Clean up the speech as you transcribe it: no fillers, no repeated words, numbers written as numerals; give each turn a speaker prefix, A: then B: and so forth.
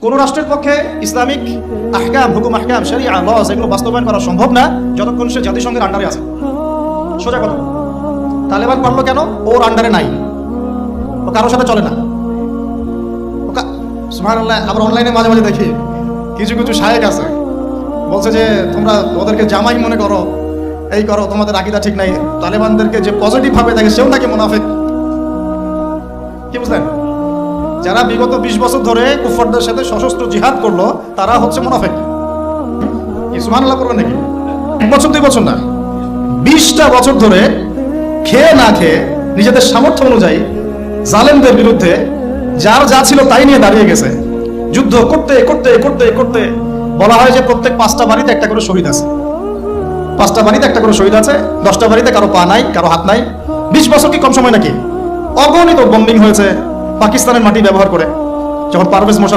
A: কোন রাষ্ট্রের পক্ষে ইসলামিক আহকাম, হুকুম আহকাম, শরিয়া, লজ এগুলো বাস্তবায়ন করা সম্ভব না যতক্ষণ সে জাতিসংঘের আন্ডারে আছে। সোজা কথা। তালেবান পারলো কেন? ওর আন্ডারে নাই, ও কারোর সাথে চলে না। সুবহানাল্লাহ। আবার অনলাইনে মাঝে মাঝে দেখি কিছু কিছু শায়েখ আছে, বলছে যে তোমরা ওদেরকে জামাই মনে করো, এই করো, তোমাদের আকীদা ঠিক নাই। তালেবানদেরকে যে পজিটিভ ভাবে দেখে সেও নাকি মুনাফিক। কি বুঝলেন? যারা বিগত 20 বছর ধরে কুফারদের সাথে সশস্ত্র জিহাদ করলো তারা হচ্ছে মুনাফিক। কি সুবহানাল্লাহ করবেন নাকি? 1 বছর 2 বছর না, 20টা বছর ধরে খেয়ে না খেয়ে নিজেদের সামর্থ্য অনুযায়ী জালেমদের বিরুদ্ধে যার যা ছিল তাই নিয়ে দাঁড়িয়ে গেছে। যুদ্ধ করতে করতে করতে করতে বলা হয় যে প্রত্যেক 5টা বাড়িতে একটা করে শহীদ আছে। 5টা বাড়িতে একটা করে শহীদ আছে, 10টা বাড়িতে কারো পা নাই, কারো হাত নাই। 20 বছর কি কম সময় নাকি? অগণিত বোম্বিং হয়েছে পাকিস্তানের মাটি ব্যবহার করে। যখন পারভেজ মোশাররফ